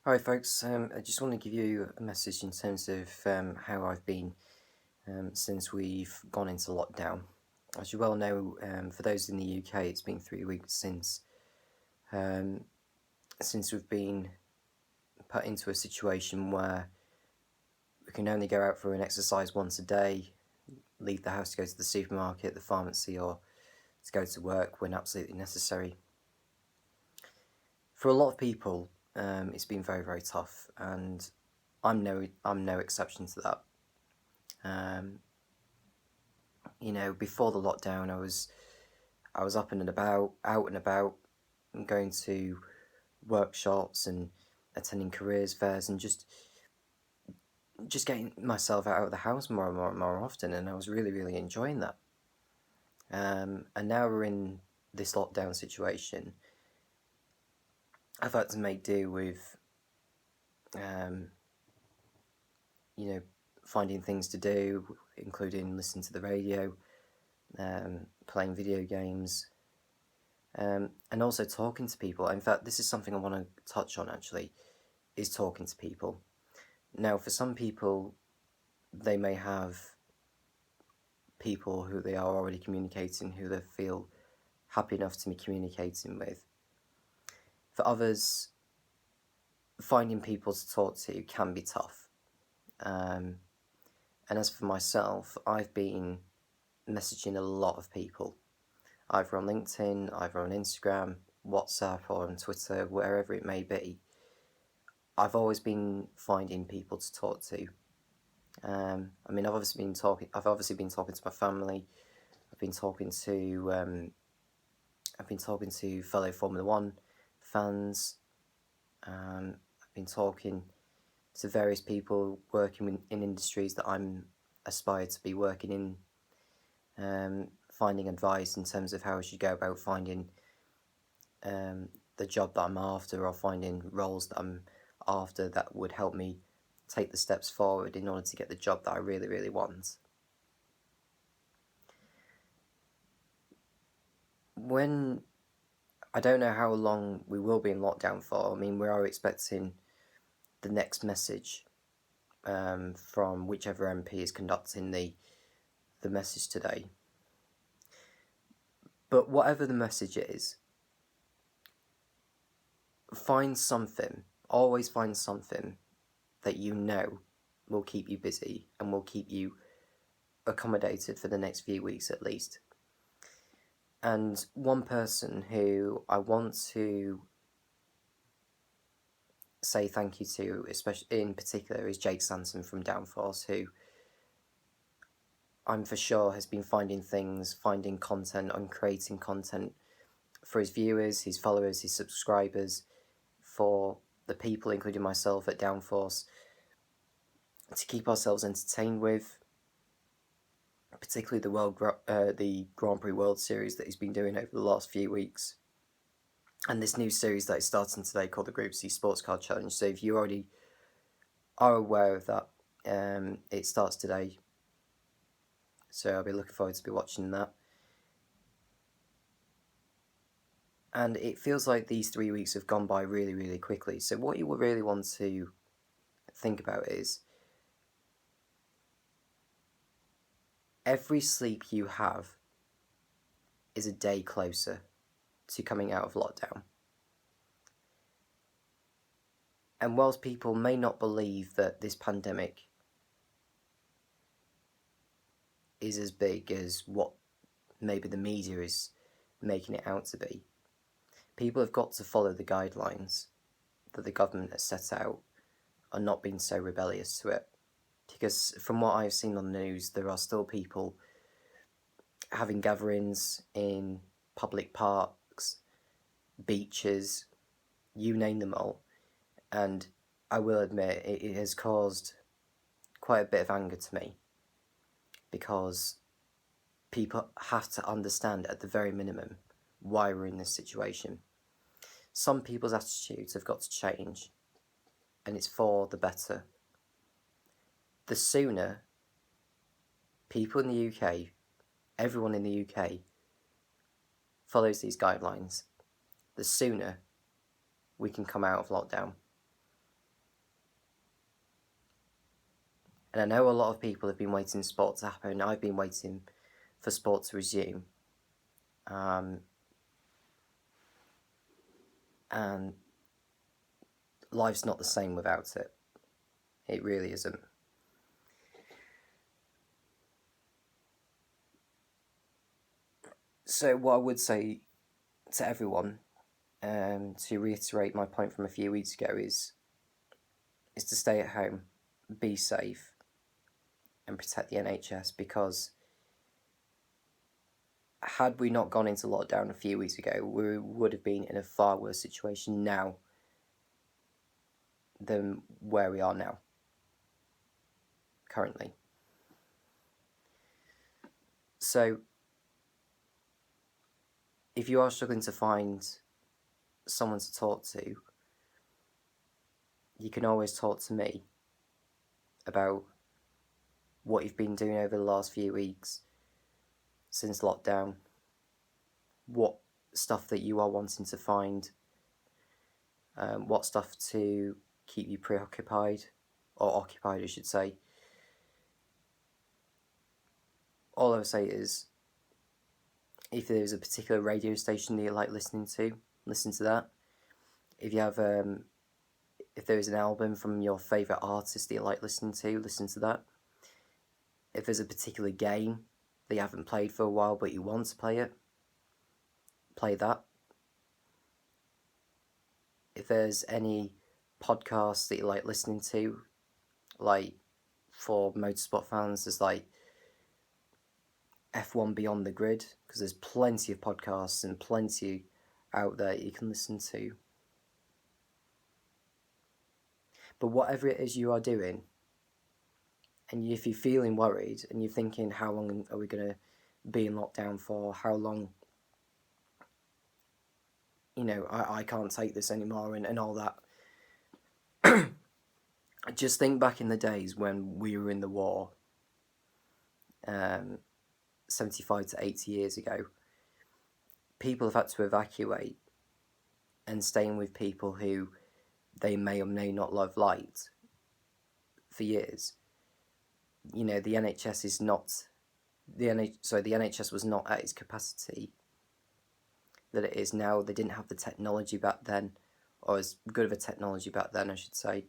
Hi folks, I just want to give you a message in terms of how I've been since we've gone into lockdown. As you well know, for those in the UK, it's been 3 weeks um, since we've been put into a situation where we can only go out for an exercise once a day, leave the house to go to the supermarket, the pharmacy, or to go to work when absolutely necessary. For a lot of people, it's been very, very tough, and I'm no exception to that. Before the lockdown, I was up and about, out and about, and going to workshops and attending careers fairs and just getting myself out of the house more and more and more often, and I was really, really enjoying that. And now we're in this lockdown situation. I've had to make do with, um, finding things to do, including listening to the radio, playing video games, and also talking to people. In fact, this is something I want to touch on actually, is talking to people. Now, for some people, they may have people who they are already communicating, who they feel happy enough to be communicating with. For others, finding people to talk to can be tough. And as for myself, I've been messaging a lot of people, either on LinkedIn, either on Instagram, WhatsApp, or on Twitter, wherever it may be. I've always been finding people to talk to. I've obviously been talking to my family. I've been talking to fellow Formula One fans. I've been talking to various people working in industries that I'm aspired to be working in, finding advice in terms of how I should go about finding the job that I'm after, or finding roles that I'm after that would help me take the steps forward in order to get the job that I really, really want. I don't know how long we will be in lockdown for. We are expecting the next message from whichever MP is conducting the message today. But whatever the message is, always find something that you know will keep you busy and will keep you accommodated for the next few weeks at least. And one person who I want to say thank you to, especially in particular, is Jake Sanson from Downforce, who I'm for sure has been finding content and creating content for his viewers, his followers, his subscribers, for the people, including myself at Downforce, to keep ourselves entertained with, particularly the Grand Prix World Series that he's been doing over the last few weeks, and this new series that is starting today called the Group C Sports Car Challenge. So if you already are aware of that, it starts today, so I'll be looking forward to be watching that. And it feels like these 3 weeks have gone by really, really quickly. So what you will really want to think about is, every sleep you have is a day closer to coming out of lockdown. And whilst people may not believe that this pandemic is as big as what maybe the media is making it out to be, people have got to follow the guidelines that the government has set out and not being so rebellious to it. Because from what I've seen on the news, there are still people having gatherings in public parks, beaches, you name them all. And I will admit, it has caused quite a bit of anger to me, because people have to understand, at the very minimum, why we're in this situation. Some people's attitudes have got to change, and it's for the better. The sooner people in the UK, everyone in the UK, follows these guidelines, the sooner we can come out of lockdown. And I know a lot of people have been waiting for sport to happen. I've been waiting for sport to resume. And life's not the same without it. It really isn't. So what I would say to everyone, to reiterate my point from a few weeks ago, is to stay at home, be safe, and protect the NHS, because had we not gone into lockdown a few weeks ago, we would have been in a far worse situation now than where we are now, currently. So, if you are struggling to find someone to talk to, you can always talk to me about what you've been doing over the last few weeks since lockdown, what stuff that you are wanting to find, what stuff to keep you preoccupied, or occupied I should say. All I would say is, if there's a particular radio station that you like listening to, listen to that. If you have, if there is an album from your favourite artist that you like listening to, listen to that. If there's a particular game that you haven't played for a while but you want to play it, play that. If there's any podcasts that you like listening to, like for motorsport fans, there's like F1 Beyond the Grid, because there's plenty of podcasts and plenty out there you can listen to. But whatever it is you are doing, and if you're feeling worried and you're thinking, how long are we going to be in lockdown for? How long, I can't take this anymore and all that. Just think back in the days when we were in the war, 75 to 80 years ago. People have had to evacuate and staying with people who they may or may not love liked for years. The NHS is not the NHS was not at its capacity that it is now. They didn't have the technology back then, or as good of a technology back then, I should say.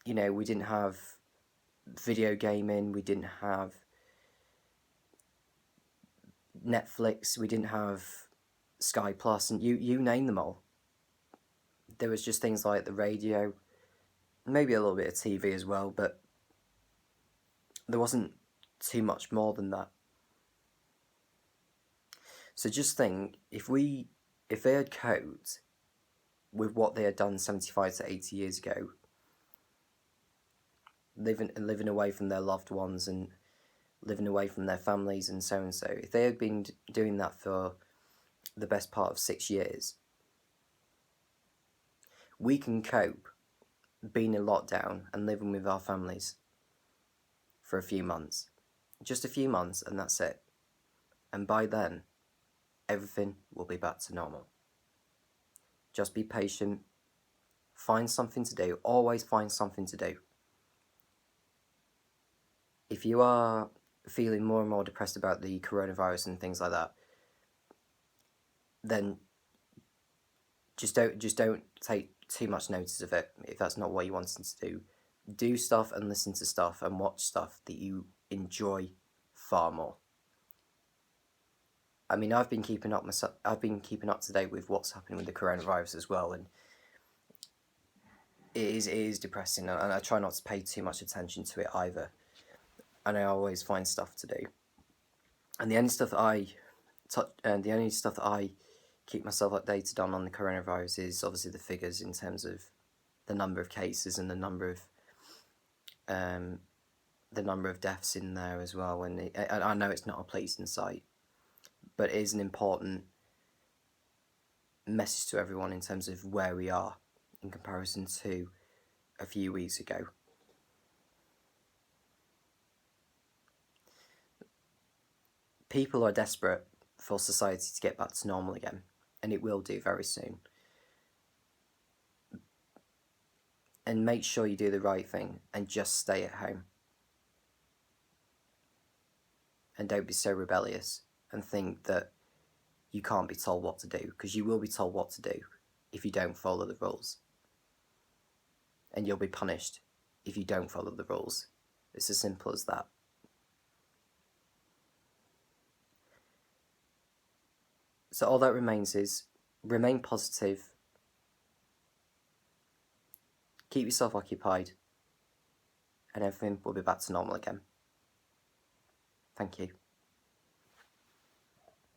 We didn't have video gaming, we didn't have Netflix, we didn't have Sky Plus, and you name them all. There was just things like the radio, maybe a little bit of TV as well, but there wasn't too much more than that. So just think, if they had coped with what they had done 75 to 80 years ago, living away from their loved ones and living away from their families and so, if they had been doing that for the best part of 6 years, we can cope being in lockdown and living with our families for a few months. Just a few months, and that's it. And by then, everything will be back to normal. Just be patient. Find something to do. Always find something to do. If you are feeling more and more depressed about the coronavirus and things like that, then just don't take too much notice of it if that's not what you want to do. Do stuff and listen to stuff and watch stuff that you enjoy far more. I mean, I've been keeping up to date with what's happening with the coronavirus as well, and it is depressing, and I try not to pay too much attention to it either. And I always find stuff to do. And the only stuff that I keep myself updated on the coronavirus is obviously the figures in terms of the number of cases and the number of deaths in there as well. And I know it's not a pleasing sight, but it is an important message to everyone in terms of where we are in comparison to a few weeks ago. People are desperate for society to get back to normal again, and it will do very soon. and make sure you do the right thing and just stay at home. And don't be so rebellious and think that you can't be told what to do, because you will be told what to do if you don't follow the rules. And you'll be punished if you don't follow the rules. It's as simple as that. So all that remains is remain positive, keep yourself occupied, and everything will be back to normal again. Thank you.